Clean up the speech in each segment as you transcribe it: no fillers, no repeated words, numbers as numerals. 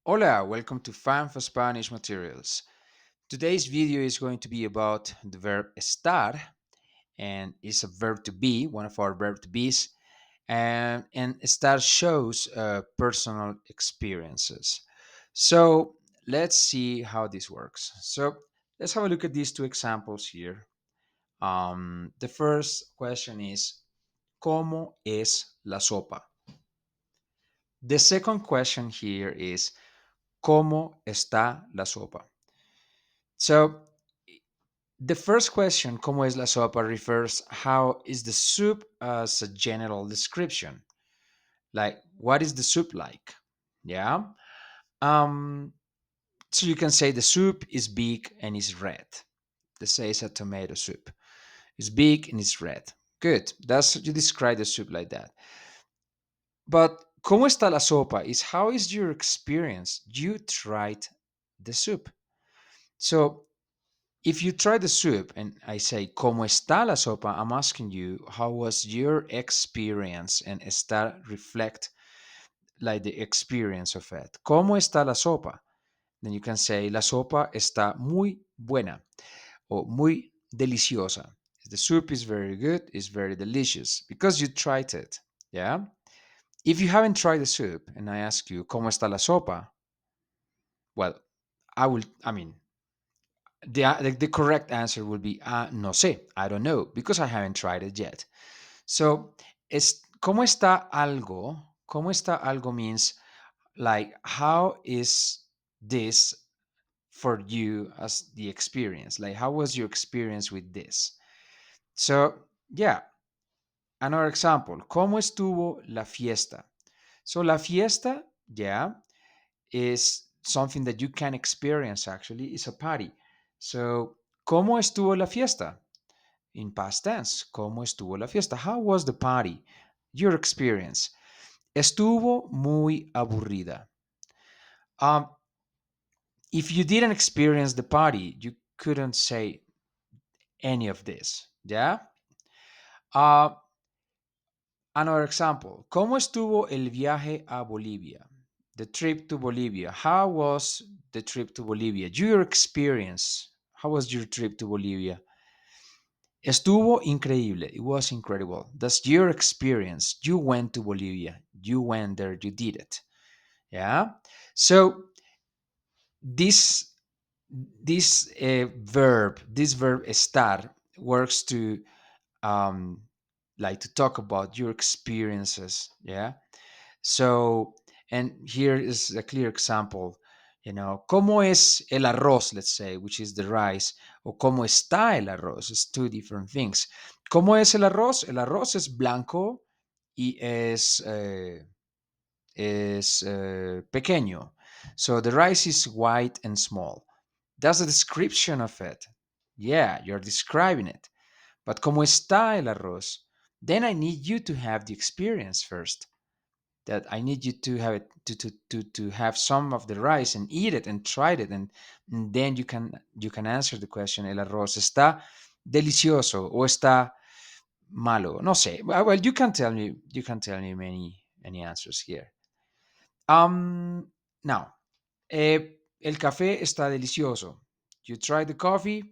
Hola, welcome to Fan for Spanish Materials. Today's video is going to be about the verb estar, and it's a verb to be, one of our verb to be's, and estar shows personal experiences. So let's see how this works. So let's have a look at these two examples here. The first question is, ¿Cómo es la sopa? The second question here is, ¿Cómo está la sopa? So the first question, ¿Cómo es la sopa?, refers how is the soup as a general description. Like, what is the soup like? Yeah. Um, so you can say the soup is big and is red. Let's say it's a tomato soup. It's big and it's red. Good. That's you describe the soup like that. But ¿Cómo está la sopa? Is how is your experience? You tried the soup. So if you try the soup and I say, ¿Cómo está la sopa?, I'm asking you, how was your experience? And está reflect like the experience of it. ¿Cómo está la sopa? Then you can say, la sopa está muy buena or muy deliciosa. The soup is very good, it's very delicious because you tried it. Yeah. If you haven't tried the soup and I ask you, ¿Cómo está la sopa? Well, I mean, the correct answer would be no sé, I don't know, because I haven't tried it yet. So, ¿cómo está algo? ¿Cómo está algo means like how is this for you as the experience? Like how was your experience with this? So, yeah, another example. ¿Cómo estuvo la fiesta? So, la fiesta, yeah, is something that you can experience actually. It's a party. So, ¿cómo estuvo la fiesta? In past tense, ¿cómo estuvo la fiesta? How was the party? Your experience. Estuvo muy aburrida. Um, if you didn't experience the party, you couldn't say any of this. Yeah. Uh, Another example. ¿Cómo estuvo el viaje a Bolivia? The trip to Bolivia. How was the trip to Bolivia? Your experience. How was your trip to Bolivia? Estuvo increíble. It was incredible. That's your experience. You went to Bolivia. You went there. You did it. Yeah. So this this verb estar works to um, like to talk about your experiences. Yeah. So, and here is a clear example. ¿Cómo es el arroz? Let's say, which is the rice, or ¿cómo está el arroz? It's two different things. ¿Cómo es el arroz? El arroz es blanco y es pequeño. So the rice is white and small. That's a description of it. Yeah, you're describing it. But ¿cómo está el arroz? Then I need you to have the experience first. That I need you to have it to have some of the rice and eat it and try it, and then you can answer the question. El arroz está delicioso o está malo. No sé. Well, you can tell me many answers here. Now, el café está delicioso. You try the coffee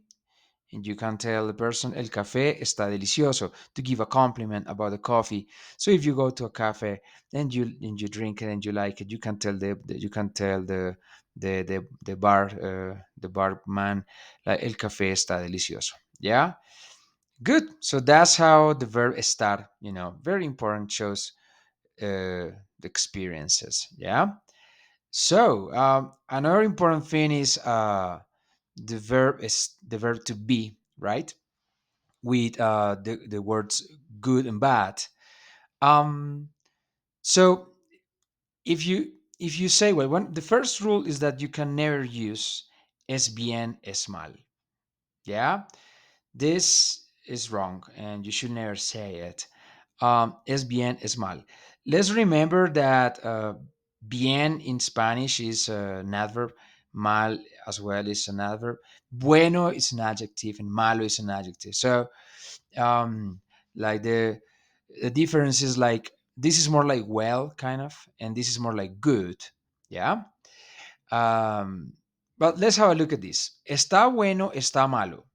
and you can tell the person el café está delicioso to give a compliment about the coffee. So if you go to a cafe and you drink it and you like it, you can tell the barman like el café está delicioso. Yeah, good. So that's how the verb estar, very important, shows the experiences. Yeah. So another important thing is the verb to be, right? With the words good and bad. Um, so if you say, well, the first rule is that you can never use es bien, es mal. Yeah, this is wrong, and you should never say it. Es bien, es mal. Let's remember that bien in Spanish is an adverb, mal as well is an adverb, bueno is an adjective, and malo is an adjective. So um like the difference is like this is more like well kind of, and this is more like good. Yeah. Um, but let's have a look at this. Está bueno, está malo.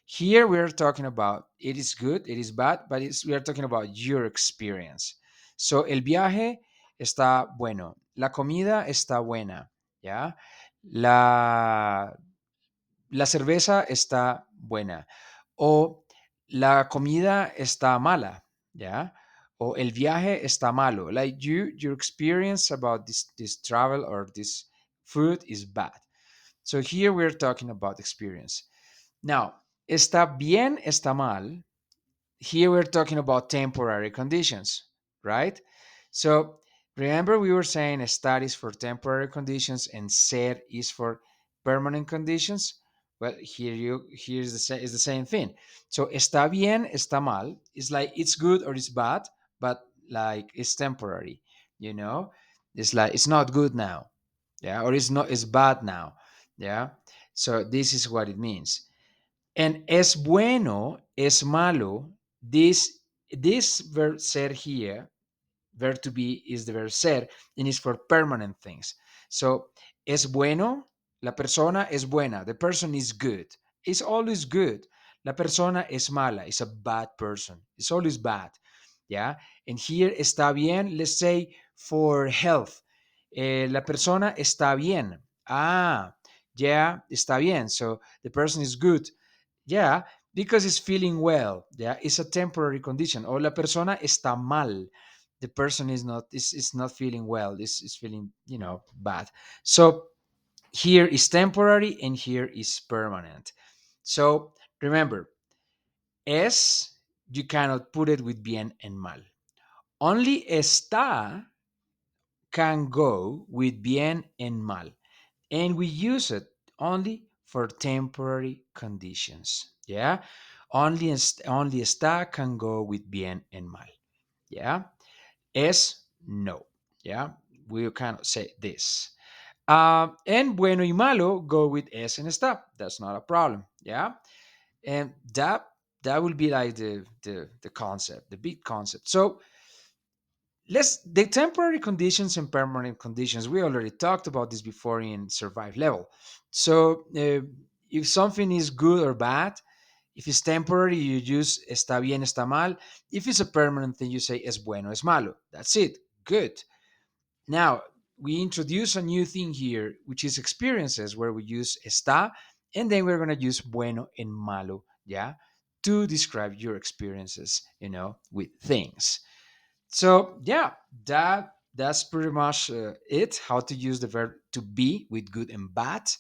Here we are talking about it is good, it is bad, but we are talking about your experience. So el viaje está bueno, la comida está buena, ¿ya? La, la cerveza está buena o la comida está mala, ¿ya? O el viaje está malo. Like your experience about this travel or this food is bad. So here we're talking about experience. Now, está bien, está mal. Here we're talking about temporary conditions, right? So remember we were saying estar is for temporary conditions and ser is for permanent conditions. Well, here's is the same thing. So está bien, está mal. It's like it's good or it's bad, but like it's temporary. You know, it's like it's not good now, yeah, or it's bad now, yeah. So this is what it means. And es bueno, es malo. This verb ser here, verb to be is the verb ser, and is for permanent things. So es bueno, la persona es buena. The person is good. It's always good. La persona es mala. It's a bad person. It's always bad. Yeah. And here está bien. Let's say for health. La persona está bien. Ah, yeah, está bien. So the person is good. Yeah, because it's feeling well. Yeah, it's a temporary condition. O la persona está mal. The person is not feeling well. Is feeling bad. So here is temporary and here is permanent. So remember, es you cannot put it with bien and mal. Only está can go with bien and mal, and we use it only for temporary conditions. Yeah, only está can go with bien and mal. Yeah, es no. Yeah, we cannot say this. And bueno y malo go with es and está. That's not a problem. Yeah, and that will be like the concept, the big concept. So let's the temporary conditions and permanent conditions. We already talked about this before in survive level. So if something is good or bad, if it's temporary, you use está bien, está mal. If it's a permanent thing, you say es bueno, es malo. That's it. Good. Now we introduce a new thing here, which is experiences, where we use está, and then we're going to use bueno and malo, yeah, to describe your experiences, with things. So yeah, that's pretty much it. How to use the verb to be with good and bad.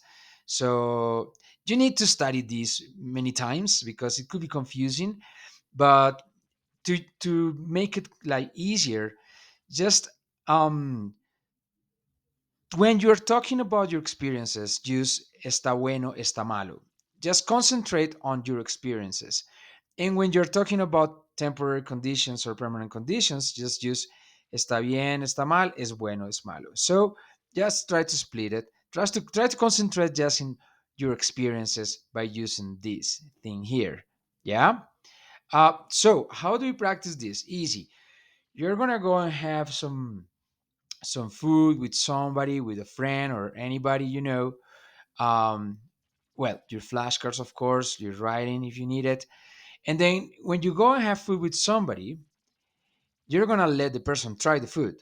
So you need to study this many times because it could be confusing. But to make it like easier, just when you're talking about your experiences, use está bueno, está malo. Just concentrate on your experiences. And when you're talking about temporary conditions or permanent conditions, just use está bien, está mal, es bueno, es malo. So just try to split it. Try to concentrate just in your experiences by using this thing here. Yeah. So how do you practice this? Easy. You're gonna go and have some food with somebody, with a friend or anybody you know. Um, well, your flashcards, of course, your writing if you need it. And then when you go and have food with somebody, you're gonna let the person try the food.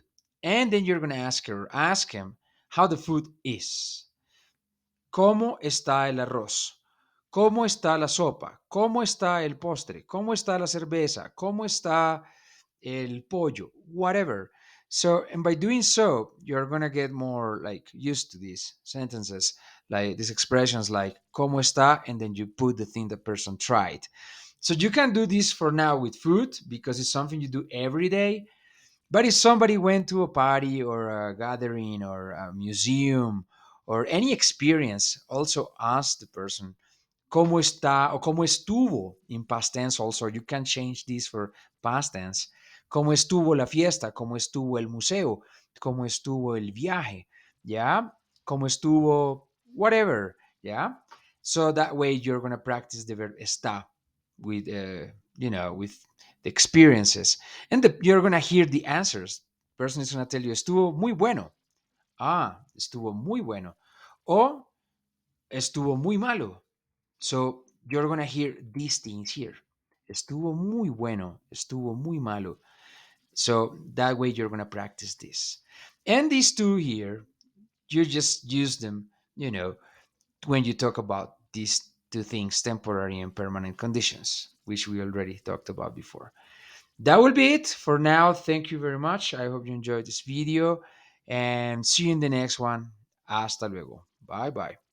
And then you're gonna ask her, ask him how the food is. ¿Cómo está el arroz? ¿Cómo está la sopa? ¿Cómo está el postre? ¿Cómo está la cerveza? ¿Cómo está el pollo? Whatever. So, and by doing so, you're gonna get more like used to these sentences, like these expressions like ¿cómo está? And then you put the thing the person tried. So you can do this for now with food because it's something you do every day. But if somebody went to a party or a gathering or a museum or any experience, also ask the person cómo está o cómo estuvo in past tense also. You can change this for past tense. Cómo estuvo la fiesta, cómo estuvo el museo, cómo estuvo el viaje, ¿ya? Cómo estuvo whatever, ¿ya? So that way you're going to practice the verb está with, with the experiences. And you're going to hear the answers. Person is going to tell you, estuvo muy bueno. Estuvo muy bueno. O estuvo muy malo. So you're gonna hear these things here. Estuvo muy bueno, estuvo muy malo. So that way you're gonna practice this. And these two here, you just use them, when you talk about these two things, temporary and permanent conditions, which we already talked about before. That will be it for now. Thank you very much. I hope you enjoyed this video and see you in the next one. Hasta luego. Bye bye.